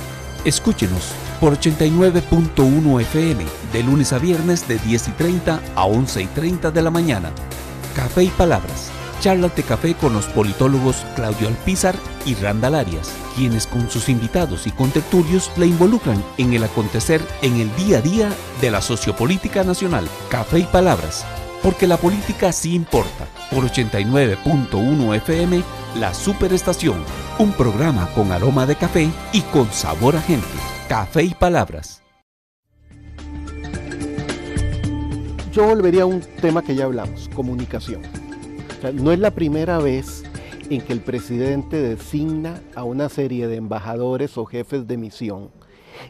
Escúchenos por 89.1 FM de lunes a viernes de 10:30 a 11:30 de la mañana. Café y Palabras, charlas de café con los politólogos Claudio Alpizar y Randall Arias, quienes con sus invitados y contertulios la involucran en el acontecer en el día a día de la sociopolítica nacional. Café y Palabras, porque la política sí importa. Por 89.1 FM, La Superestación, un programa con aroma de café y con sabor a gente. Café y Palabras. Yo volvería a un tema que ya hablamos: comunicación. O sea, no es la primera vez en que el presidente designa a una serie de embajadores o jefes de misión,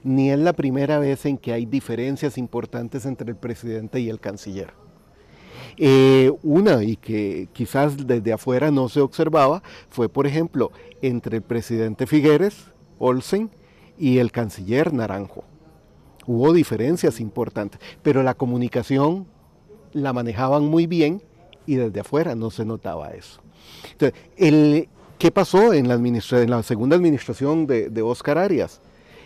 ni es la primera vez en que hay diferencias importantes entre el presidente y el canciller. Una, y que quizás desde afuera no se observaba, fue por ejemplo entre el presidente Figueres, Olsen, y el canciller Naranjo. Hubo diferencias importantes, pero la comunicación la manejaban muy bien y desde afuera no se notaba eso. Entonces, ¿qué pasó en la segunda administración de Óscar Arias?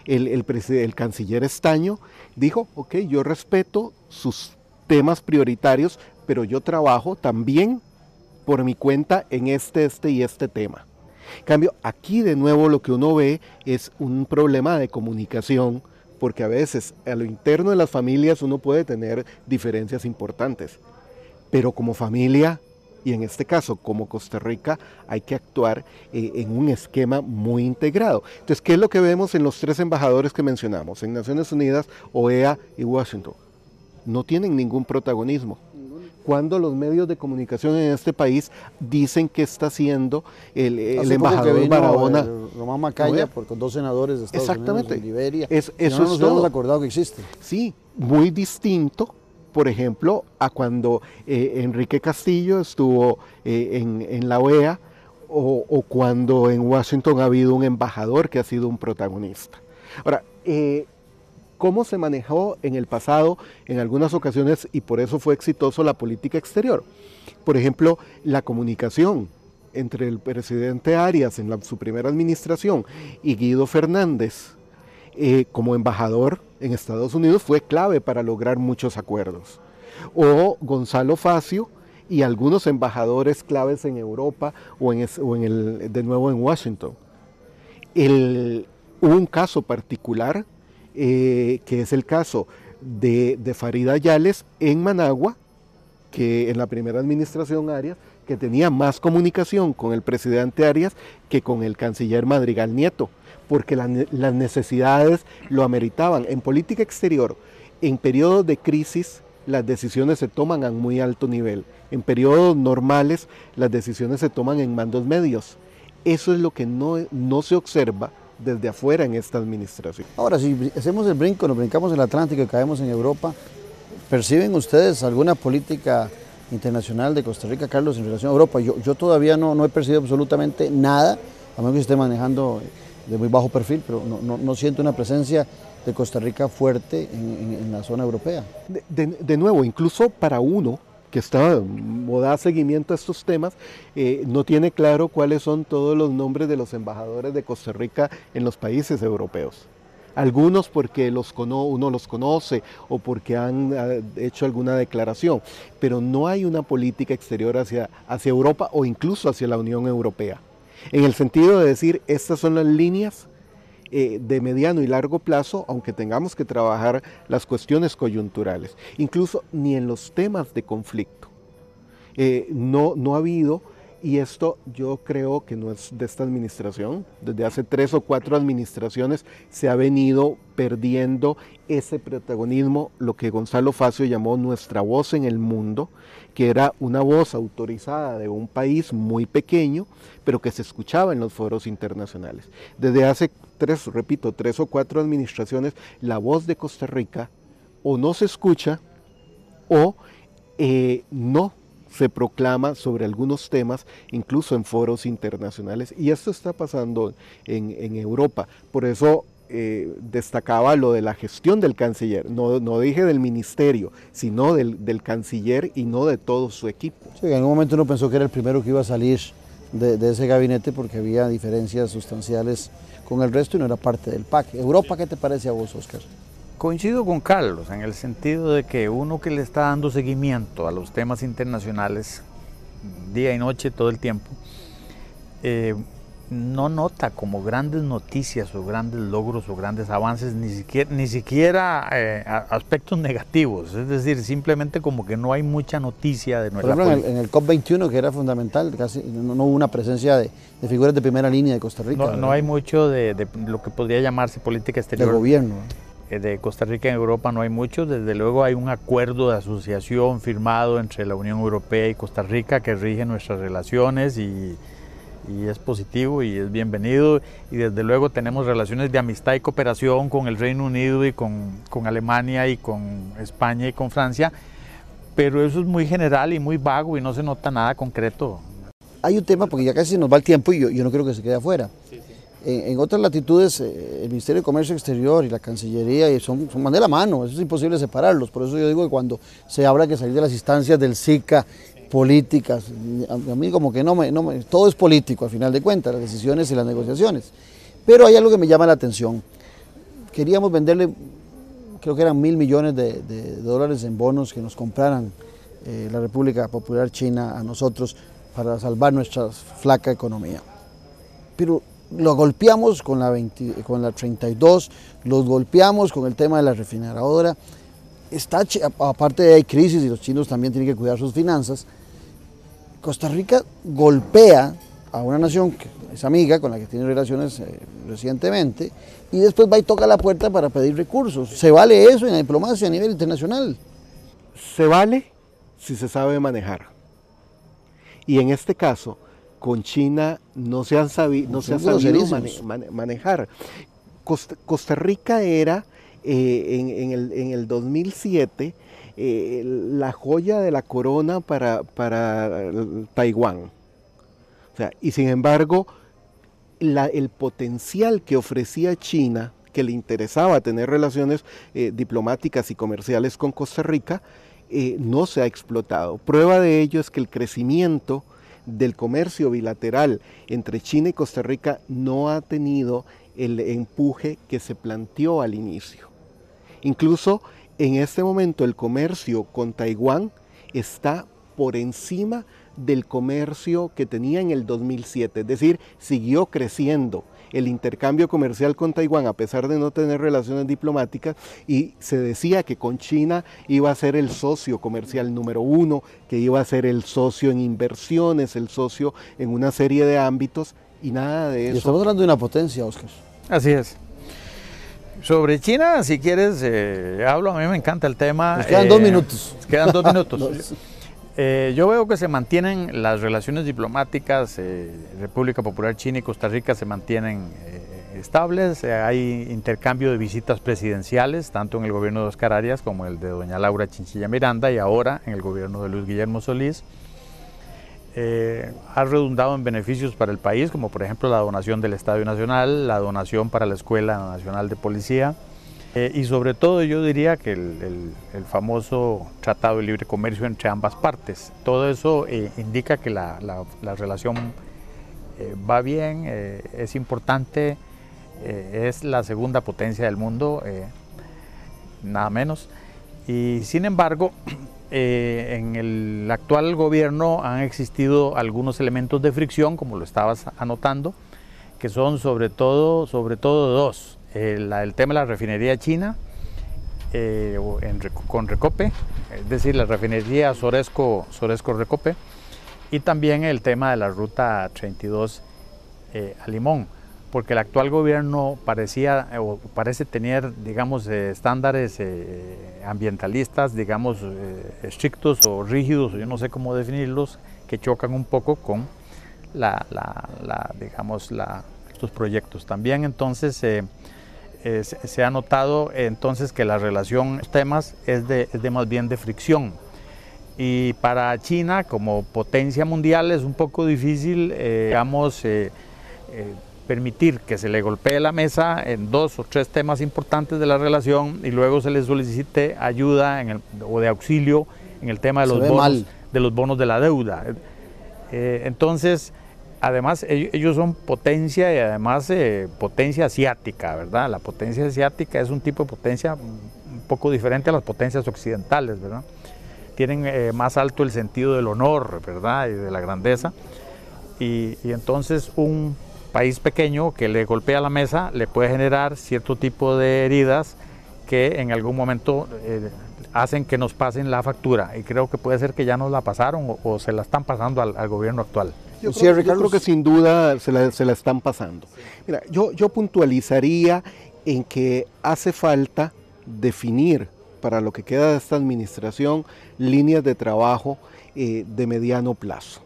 El canciller Estaño dijo: ok, yo respeto sus temas prioritarios, pero yo trabajo también por mi cuenta en este y este tema. En cambio, aquí de nuevo lo que uno ve es un problema de comunicación, porque a veces a lo interno de las familias uno puede tener diferencias importantes, pero como familia, y en este caso como Costa Rica, hay que actuar en un esquema muy integrado. Entonces, ¿qué es lo que vemos en los 3 embajadores que mencionamos? En Naciones Unidas, OEA y Washington. No tienen ningún protagonismo. Cuando los medios de comunicación en este país dicen que está haciendo el embajador Barahona. Román Macaya, con 2 senadores de Estados Unidos en Liberia. Eso no nos es todo. hemos acordado que existe. Sí, muy distinto, por ejemplo, a cuando Enrique Castillo estuvo en la OEA o cuando en Washington ha habido un embajador que ha sido un protagonista. Ahora, ¿cómo se manejó en el pasado en algunas ocasiones, y por eso fue exitoso, la política exterior? Por ejemplo, la comunicación entre el presidente Arias en su primera administración y Guido Fernández como embajador en Estados Unidos fue clave para lograr muchos acuerdos. O Gonzalo Facio y algunos embajadores claves en Europa de nuevo en Washington. Hubo un caso particular que es el caso de Farida Yales en Managua, que en la primera administración Arias, que tenía más comunicación con el presidente Arias que con el canciller Madrigal Nieto, porque las necesidades lo ameritaban. En política exterior, en periodos de crisis, las decisiones se toman a muy alto nivel. En periodos normales, las decisiones se toman en mandos medios. Eso es lo que no se observa desde afuera en esta administración. Ahora, si hacemos el brinco, nos brincamos el Atlántico y caemos en Europa, ¿perciben ustedes alguna política internacional de Costa Rica, Carlos, en relación a Europa? Yo todavía no he percibido absolutamente nada, a menos que esté manejando de muy bajo perfil, pero no siento una presencia de Costa Rica fuerte en la zona europea. De nuevo, incluso para uno que está o da seguimiento a estos temas, no tiene claro cuáles son todos los nombres de los embajadores de Costa Rica en los países europeos. Algunos porque uno los conoce o porque han hecho alguna declaración, pero no hay una política exterior hacia Europa o incluso hacia la Unión Europea. En el sentido de decir, estas son las líneas de mediano y largo plazo, aunque tengamos que trabajar las cuestiones coyunturales, incluso ni en los temas de conflicto. No ha habido, Y esto yo creo que no es de esta administración. Desde hace 3 o 4 administraciones se ha venido perdiendo ese protagonismo, lo que Gonzalo Facio llamó nuestra voz en el mundo, que era una voz autorizada de un país muy pequeño, pero que se escuchaba en los foros internacionales. Desde hace 3 o 4 administraciones, la voz de Costa Rica o no se escucha o no se proclama sobre algunos temas, incluso en foros internacionales, y esto está pasando en Europa. Por eso destacaba lo de la gestión del canciller, no dije del ministerio, sino del canciller y no de todo su equipo. Sí, en algún momento uno pensó que era el primero que iba a salir de ese gabinete porque había diferencias sustanciales con el resto y no era parte del PAC. Europa, ¿qué te parece a vos, Óscar? Coincido con Carlos en el sentido de que uno que le está dando seguimiento a los temas internacionales día y noche todo el tiempo, no nota como grandes noticias o grandes logros o grandes avances, ni siquiera aspectos negativos, es decir, simplemente como que no hay mucha noticia de nuestra política. Por ejemplo, en el COP21, que era fundamental, casi no hubo una presencia de figuras de primera línea de Costa Rica. No hay mucho de lo que podría llamarse política exterior. De gobierno. De Costa Rica en Europa no hay mucho, desde luego hay un acuerdo de asociación firmado entre la Unión Europea y Costa Rica que rige nuestras relaciones y es positivo y es bienvenido, y desde luego tenemos relaciones de amistad y cooperación con el Reino Unido y con Alemania y con España y con Francia, pero eso es muy general y muy vago y no se nota nada concreto. Hay un tema, porque ya casi nos va el tiempo y yo no creo que se quede afuera. En otras latitudes, el Ministerio de Comercio Exterior y la Cancillería son van de la mano, eso es imposible separarlos. Por eso yo digo que cuando se habla que salir de las instancias del SICA, políticas, a mí como que todo es político al final de cuentas, las decisiones y las negociaciones. Pero hay algo que me llama la atención. Queríamos venderle, creo que eran 1.000 millones de dólares en bonos que nos compraran la República Popular China a nosotros para salvar nuestra flaca economía. Pero lo golpeamos con la 32, los golpeamos con el tema de la refineradora. Aparte de hay crisis y los chinos también tienen que cuidar sus finanzas, Costa Rica golpea a una nación que es amiga, con la que tiene relaciones recientemente, y después va y toca la puerta para pedir recursos. ¿Se vale eso en la diplomacia a nivel internacional? Se vale si se sabe manejar. Y en este caso, con China no se ha sabido manejar. Costa Rica era en el 2007 la joya de la corona para Taiwán. O sea, y sin embargo, el potencial que ofrecía China, que le interesaba tener relaciones diplomáticas y comerciales con Costa Rica, no se ha explotado. Prueba de ello es que el crecimiento del comercio bilateral entre China y Costa Rica no ha tenido el empuje que se planteó al inicio. Incluso en este momento el comercio con Taiwán está por encima del comercio que tenía en el 2007, es decir, siguió creciendo el intercambio comercial con Taiwán a pesar de no tener relaciones diplomáticas, y se decía que con China iba a ser el socio comercial número 1, que iba a ser el socio en inversiones, el socio en una serie de ámbitos, y nada de eso. Y estamos hablando de una potencia, Óscar. Así es. Sobre China, si quieres, hablo, a mí me encanta el tema. Nos quedan 2 minutos. Quedan 2 minutos. Yo veo que se mantienen las relaciones diplomáticas, República Popular China y Costa Rica se mantienen estables, hay intercambio de visitas presidenciales, tanto en el gobierno de Óscar Arias como el de doña Laura Chinchilla Miranda, y ahora en el gobierno de Luis Guillermo Solís. Ha redundado en beneficios para el país, como por ejemplo la donación del Estadio Nacional, la donación para la Escuela Nacional de Policía, y sobre todo yo diría que el famoso Tratado de Libre Comercio entre ambas partes. Todo eso indica que la relación va bien, es importante, es la segunda potencia del mundo, nada menos, y sin embargo en el actual gobierno han existido algunos elementos de fricción, como lo estabas anotando, que son sobre todo dos. El tema de la refinería china con Recope, es decir, la refinería Soresco Recope, y también el tema de la ruta 32 a Limón, porque el actual gobierno parece tener, digamos, estándares ambientalistas, digamos, estrictos o rígidos, o yo no sé cómo definirlos, que chocan un poco con estos proyectos. También entonces se ha notado entonces que la relación, los temas, es de más bien de fricción. Y para China, como potencia mundial, es un poco difícil, permitir que se le golpee la mesa en 2 o 3 temas importantes de la relación y luego se le solicite ayuda o de auxilio en el tema de los bonos de la deuda. Entonces, además, ellos son potencia y además potencia asiática, ¿verdad? La potencia asiática es un tipo de potencia un poco diferente a las potencias occidentales, ¿verdad? Tienen más alto el sentido del honor, ¿verdad? Y de la grandeza. Y entonces un país pequeño que le golpea la mesa le puede generar cierto tipo de heridas que en algún momento hacen que nos pasen la factura, y creo que puede ser que ya nos la pasaron o se la están pasando al gobierno actual. Yo creo que sin duda se la están pasando. Mira, yo puntualizaría en que hace falta definir para lo que queda de esta administración líneas de trabajo de mediano plazo,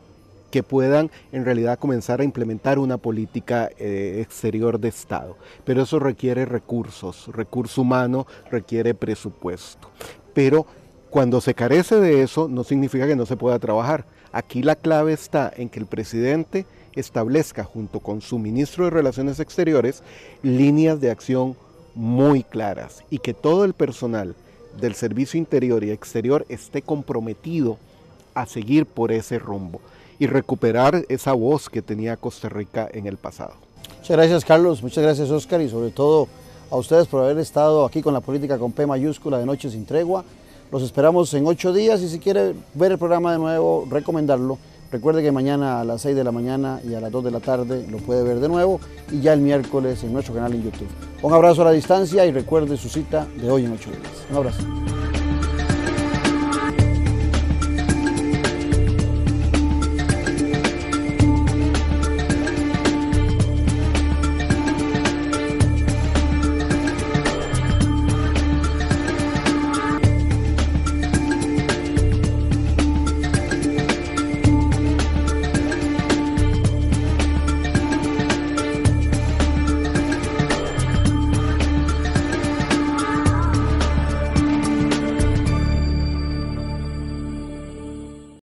que puedan en realidad comenzar a implementar una política exterior de Estado. Pero eso requiere recurso humano, requiere presupuesto. Pero cuando se carece de eso, no significa que no se pueda trabajar. Aquí la clave está en que el presidente establezca, junto con su ministro de Relaciones Exteriores, líneas de acción muy claras y que todo el personal del Servicio Interior y Exterior esté comprometido a seguir por ese rumbo y recuperar esa voz que tenía Costa Rica en el pasado. Muchas gracias, Carlos, muchas gracias, Oscar, y sobre todo a ustedes por haber estado aquí con la política con P mayúscula de Noche Sin Tregua. Los esperamos en 8 días y si quiere ver el programa de nuevo, recomendarlo. Recuerde que mañana a las 6 de la mañana y a las 2 de la tarde lo puede ver de nuevo y ya el miércoles en nuestro canal en YouTube. Un abrazo a la distancia y recuerde su cita de hoy en 8 días. Un abrazo.